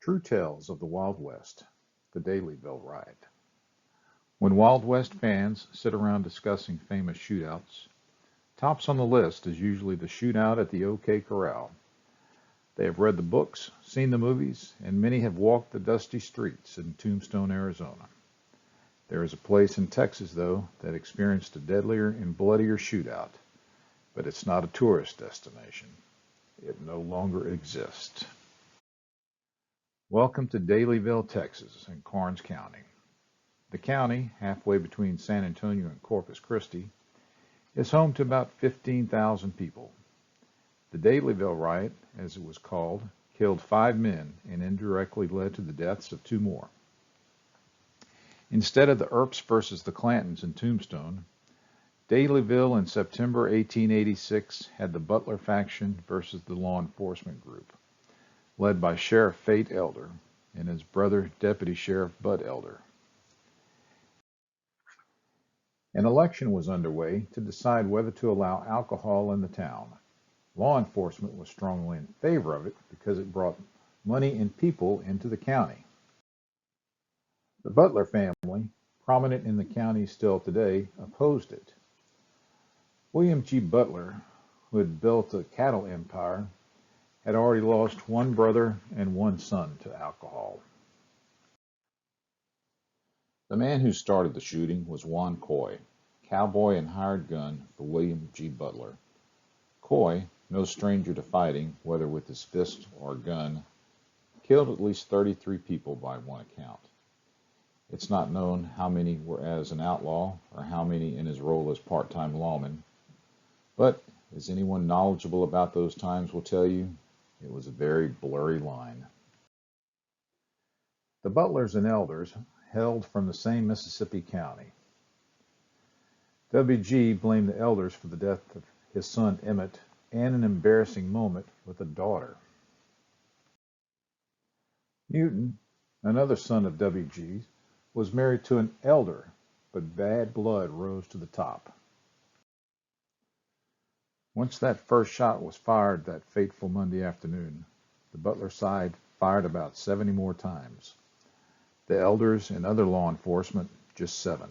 True Tales of the Wild West, the Daileyville Riot. When Wild West fans sit around discussing famous shootouts, tops on the list is usually the shootout at the OK Corral. They have read the books, seen the movies, and many have walked the dusty streets in Tombstone, Arizona. There is a place in Texas, though, that experienced a deadlier and bloodier shootout, but it's not a tourist destination. It no longer exists. Welcome to Daileyville, Texas, in Karnes County. The county, halfway between San Antonio and Corpus Christi, is home to about 15,000 people. The Daileyville Riot, as it was called, killed 5 men and indirectly led to the deaths of 2 more. Instead of the Earps versus the Clantons in Tombstone, Daileyville in September 1886 had the Butler faction versus the law enforcement group, led by Sheriff Fate Elder and his brother Deputy Sheriff Bud Elder. An election was underway to decide whether to allow alcohol in the town. Law enforcement was strongly in favor of it because it brought money and people into the county. The Butler family, prominent in the county still today, opposed it. William G. Butler, who had built a cattle empire, had already lost 1 brother and 1 son to alcohol. The man who started the shooting was JuanCoyvid, cowboy and hired gun for William G. Butler. Coy, no stranger to fighting, whether with his fist or gun, killed at least 33 people by one account. It's not known how many were as an outlaw or how many in his role as part-time lawman, but as anyone knowledgeable about those times will tell you, it was a very blurry line. The Butlers and Elders hailed from the same Mississippi county. W.G. blamed the Elders for the death of his son Emmett and an embarrassing moment with a daughter. Newton, another son of W.G.'s, was married to an elder, but bad blood rose to the top. Once that first shot was fired that fateful Monday afternoon, the Butler side fired about 70 more times. The Elders and other law enforcement, just 7.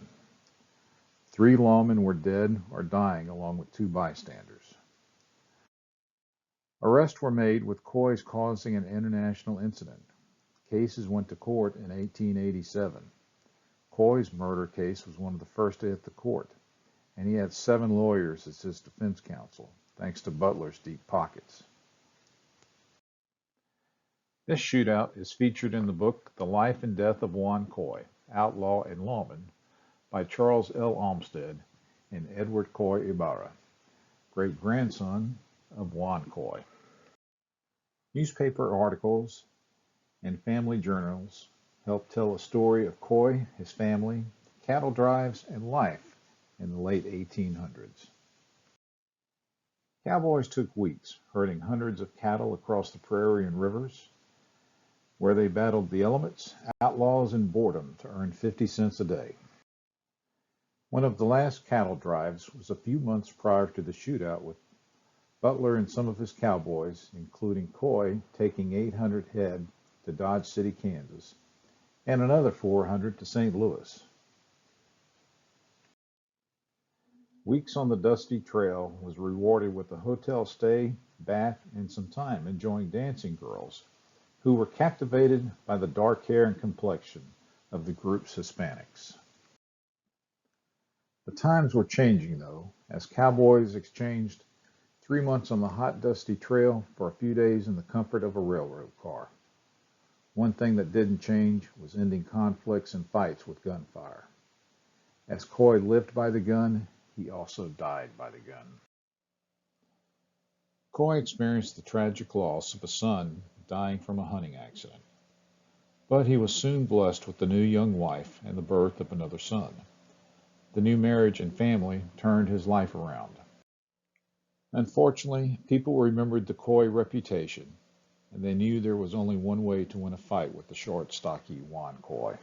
3 lawmen were dead or dying along with 2 bystanders. Arrests were made with Coy's causing an international incident. Cases went to court in 1887. Coy's murder case was one of the first to hit the court, and he had 7 lawyers as his defense counsel, thanks to Butler's deep pockets. This shootout is featured in the book The Life and Death of JuanCoyvid, Outlaw and Lawman, by Charles L. Olmsted and Edward Coy Ibarra, great-grandson of JuanCoyvid. Newspaper articles and family journals help tell a story of Coy, his family, cattle drives, and life in the late 1800s. Cowboys took weeks herding hundreds of cattle across the prairie and rivers, where they battled the elements, outlaws, and boredom to earn 50 cents a day. One of the last cattle drives was a few months prior to the shootout, with Butler and some of his cowboys, including Coy, taking 800 head to Dodge City, Kansas, and another 400 to St. Louis. Weeks on the dusty trail was rewarded with a hotel stay, bath, and some time enjoying dancing girls, who were captivated by the dark hair and complexion of the group's Hispanics. The times were changing, though, as cowboys exchanged 3 months on the hot, dusty trail for a few days in the comfort of a railroad car. One thing that didn't change was ending conflicts and fights with gunfire. As Coy lived by the gun, he also died by the gun. Coy experienced the tragic loss of a son dying from a hunting accident, but he was soon blessed with the new young wife and the birth of another son. The new marriage and family turned his life around. Unfortunately, people remembered the Coy reputation, and they knew there was only one way to win a fight with the short, stocky JuanCoyvid.